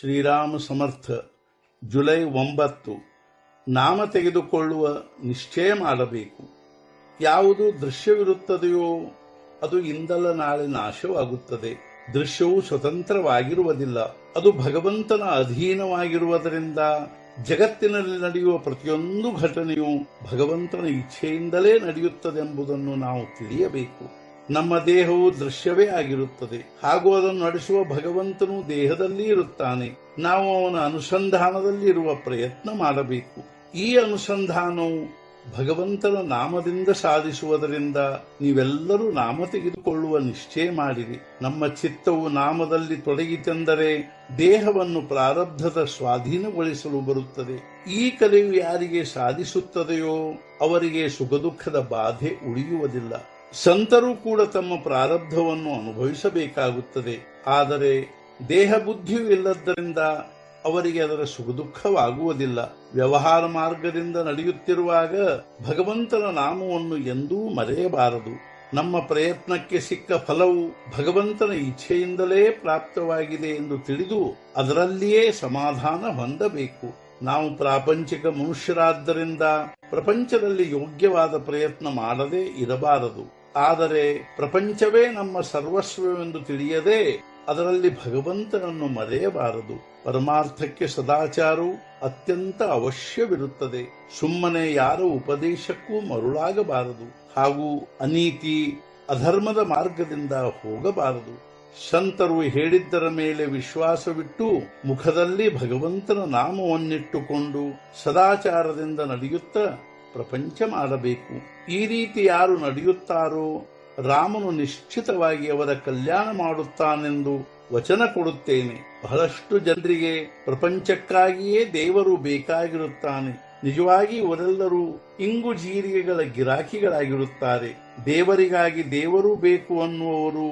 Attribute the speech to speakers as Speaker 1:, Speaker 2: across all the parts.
Speaker 1: ಶ್ರೀರಾಮ ಸಮರ್ಥ. July 9. ನಾಮ ತೆಗೆದುಕೊಳ್ಳುವ ನಿಶ್ಚಯ ಮಾಡಬೇಕು. ಯಾವುದು ದೃಶ್ಯವಿರುತ್ತದೆಯೋ ಅದು ಇಂದಲ್ಲ ನಾಳೆ ನಾಶವಾಗುತ್ತದೆ. ದೃಶ್ಯವು ಸ್ವತಂತ್ರವಾಗಿರುವುದಿಲ್ಲ, ಅದು ಭಗವಂತನ ಅಧೀನವಾಗಿರುವುದರಿಂದ ಜಗತ್ತಿನಲ್ಲಿ ನಡೆಯುವ ಪ್ರತಿಯೊಂದು ಘಟನೆಯು ಭಗವಂತನ ಇಚ್ಛೆಯಿಂದಲೇ ನಡೆಯುತ್ತದೆಂಬುದನ್ನು ನಾವು ತಿಳಿಯಬೇಕು. ನಮ್ಮ ದೇಹವು ದೃಶ್ಯವೇ ಆಗಿರುತ್ತದೆ, ಹಾಗೂ ಅದನ್ನು ನಡೆಸುವ ಭಗವಂತನು ದೇಹದಲ್ಲಿ ಇರುತ್ತಾನೆ. ನಾವು ಅವನ ಅನುಸಂಧಾನದಲ್ಲಿ ಇರುವ ಪ್ರಯತ್ನ ಮಾಡಬೇಕು. ಈ ಅನುಸಂಧಾನವು ಭಗವಂತನ ನಾಮದಿಂದ ಸಾಧಿಸುವುದರಿಂದ ನೀವೆಲ್ಲರೂ ನಾಮ ತೆಗೆದುಕೊಳ್ಳುವ ನಿಶ್ಚಯ ಮಾಡಿರಿ. ನಮ್ಮ ಚಿತ್ತವು ನಾಮದಲ್ಲಿ ತೊಡಗಿತೆಂದರೆ ದೇಹವನ್ನು ಪ್ರಾರಬ್ಧದ ಸ್ವಾಧೀನಗೊಳಿಸಲು ಬರುತ್ತದೆ. ಈ ಕಲೆಯು ಯಾರಿಗೆ ಸಾಧಿಸುತ್ತದೆಯೋ ಅವರಿಗೆ ಸುಖ ದುಃಖದ ಬಾಧೆ ಉಳಿಯುವುದಿಲ್ಲ. ಸಂತರು ಕೂಡ ತಮ್ಮ ಪ್ರಾರಬ್ಧವನ್ನು ಅನುಭವಿಸಬೇಕಾಗುತ್ತದೆ. ಆದರೆ ದೇಹ ಬುದ್ಧಿಯೂ ಇಲ್ಲದ್ದರಿಂದ ಅವರಿಗೆ ಅದರ ಸುಖ ದುಃಖವಾಗುವುದಿಲ್ಲ. ವ್ಯವಹಾರ ಮಾರ್ಗದಿಂದ ನಡೆಯುತ್ತಿರುವಾಗ ಭಗವಂತನ ನಾಮವನ್ನು ಎಂದೂ ಮರೆಯಬಾರದು. ನಮ್ಮ ಪ್ರಯತ್ನಕ್ಕೆ ಸಿಕ್ಕ ಫಲವು ಭಗವಂತನ ಇಚ್ಛೆಯಿಂದಲೇ ಪ್ರಾಪ್ತವಾಗಿದೆ ಎಂದು ತಿಳಿದು ಅದರಲ್ಲಿಯೇ ಸಮಾಧಾನ ಹೊಂದಬೇಕು. ನಾವು ಪ್ರಾಪಂಚಿಕ ಮನುಷ್ಯರಾದ್ದರಿಂದ ಪ್ರಪಂಚದಲ್ಲಿ ಯೋಗ್ಯವಾದ ಪ್ರಯತ್ನ ಮಾಡದೇ ಇರಬಾರದು. ಆದರೆ ಪ್ರಪಂಚವೇ ನಮ್ಮ ಸರ್ವಸ್ವವೆಂದು ತಿಳಿಯದೆ ಅದರಲ್ಲಿ ಭಗವಂತನನ್ನು ಮರೆಯಬಾರದು. ಪರಮಾರ್ಥಕ್ಕೆ ಸದಾಚಾರವು ಅತ್ಯಂತ ಅವಶ್ಯವಿರುತ್ತದೆ. ಸುಮ್ಮನೆ ಯಾರ ಉಪದೇಶಕ್ಕೂ ಮರುಳಾಗಬಾರದು, ಹಾಗೂ ಅನೀತಿ ಅಧರ್ಮದ ಮಾರ್ಗದಿಂದ ಹೋಗಬಾರದು. ಸಂತರು ಹೇಳಿದ್ದರ ಮೇಲೆ ವಿಶ್ವಾಸವಿಟ್ಟು ಮುಖದಲ್ಲಿ ಭಗವಂತನ ನಾಮವನ್ನಿಟ್ಟುಕೊಂಡು ಸದಾಚಾರದಿಂದ ನಡೆಯುತ್ತಾ ಪ್ರಪಂಚ ಮಾಡಬೇಕು. ಈ ರೀತಿ ಯಾರು ನಡೆಯುತ್ತಾರೋ ರಾಮನು ನಿಶ್ಚಿತವಾಗಿ ಅವರ ಕಲ್ಯಾಣ ಮಾಡುತ್ತಾನೆಂದು ವಚನ ಕೊಡುತ್ತೇನೆ. ಬಹಳಷ್ಟು ಜನರಿಗೆ ಪ್ರಪಂಚಕ್ಕಾಗಿಯೇ ದೇವರು ಬೇಕಾಗಿರುತ್ತಾನೆ. ನಿಜವಾಗಿ ಇವರೆಲ್ಲರೂ ಇಂಗು ಜೀರಿಗೆಗಳ ಗಿರಾಕಿಗಳಾಗಿರುತ್ತಾರೆ. ದೇವರಿಗಾಗಿ ದೇವರು ಬೇಕು ಅನ್ನುವರು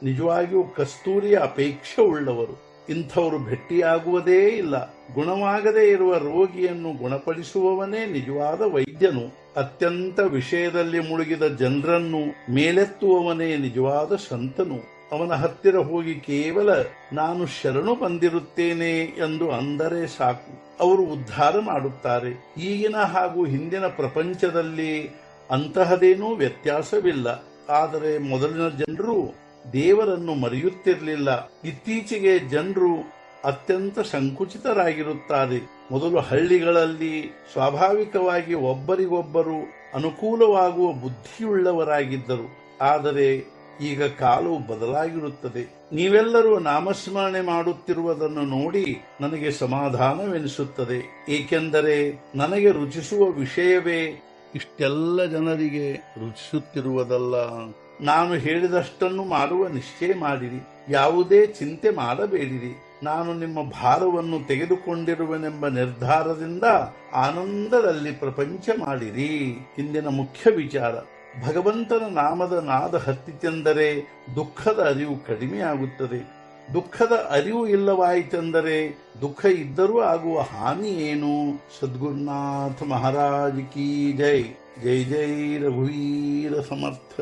Speaker 1: ನಿಜವಾಗಿಯೂ ಕಸ್ತೂರಿಯ ಅಪೇಕ್ಷೆ ಉಳ್ಳವರು. ಇಂಥವರು ಭೆಟ್ಟಿಯಾಗುವುದೇ ಇಲ್ಲ. ಗುಣವಾಗದೇ ಇರುವ ರೋಗಿಯನ್ನು ಗುಣಪಡಿಸುವವನೇ ನಿಜವಾದ ವೈದ್ಯನು. ಅತ್ಯಂತ ವಿಷಯದಲ್ಲಿ ಮುಳುಗಿದ ಜನರನ್ನು ಮೇಲೆತ್ತುವವನೇ ನಿಜವಾದ ಸಂತನು. ಅವನ ಹತ್ತಿರ ಹೋಗಿ ಕೇವಲ ನಾನು ಶರಣು ಬಂದಿರುತ್ತೇನೆ ಎಂದು ಅಂದರೆ ಸಾಕು, ಅವರು ಉದ್ಧಾರ ಮಾಡುತ್ತಾರೆ. ಈಗಿನ ಹಾಗೂ ಹಿಂದಿನ ಪ್ರಪಂಚದಲ್ಲಿ ಅಂತಹದೇನೂ ವ್ಯತ್ಯಾಸವಿಲ್ಲ. ಆದರೆ ಮೊದಲಿನ ಜನರು ದೇವರನ್ನು ಮರೆಯುತ್ತಿರಲಿಲ್ಲ. ಇತ್ತೀಚೆಗೆ ಜನರು ಅತ್ಯಂತ ಸಂಕುಚಿತರಾಗಿರುತ್ತಾರೆ. ಮೊದಲು ಹಳ್ಳಿಗಳಲ್ಲಿ ಸ್ವಾಭಾವಿಕವಾಗಿ ಒಬ್ಬರಿಗೊಬ್ಬರು ಅನುಕೂಲವಾಗುವ ಬುದ್ಧಿಯುಳ್ಳವರಾಗಿದ್ದರು. ಆದರೆ ಈಗ ಕಾಲವು ಬದಲಾಗಿರುತ್ತದೆ. ನೀವೆಲ್ಲರೂ ನಾಮಸ್ಮರಣೆ ಮಾಡುತ್ತಿರುವುದನ್ನು ನೋಡಿ ನನಗೆ ಸಮಾಧಾನವೆನಿಸುತ್ತದೆ. ಏಕೆಂದರೆ ನನಗೆ ರುಚಿಸುವ ವಿಷಯವೇ ಇಷ್ಟೆಲ್ಲ ಜನರಿಗೆ ರುಚಿಸುತ್ತಿರುವುದಲ್ಲ. ನಾನು ಹೇಳಿದಷ್ಟನ್ನು ಮಾಡುವ ನಿಶ್ಚಯ ಮಾಡಿರಿ. ಯಾವುದೇ ಚಿಂತೆ ಮಾಡಬೇಡಿರಿ. ನಾನು ನಿಮ್ಮ ಭಾರವನ್ನು ತೆಗೆದುಕೊಂಡಿರುವೆನೆಂಬ ನಿರ್ಧಾರದಿಂದ ಆನಂದದಲ್ಲಿ ಪ್ರಪಂಚ ಮಾಡಿರಿ. ಇಂದಿನ ಮುಖ್ಯ ವಿಚಾರ, ಭಗವಂತನ ನಾಮದ ನಾದ ಹತ್ತಿತೆಂದರೆ ದುಃಖದ ಅರಿವು ಕಡಿಮೆಯಾಗುತ್ತದೆ. ದುಃಖದ ಅರಿವು ಇಲ್ಲವಾಯಿತೆಂದರೆ ದುಃಖ ಇದ್ದರೂ ಆಗುವ ಹಾನಿ ಏನು? ಸದ್ಗುರುನಾಥ ಮಹಾರಾಜ್ ಕಿ ಜೈ. ಜೈ ಜೈ ರಘುವೀರ ಸಮರ್ಥ.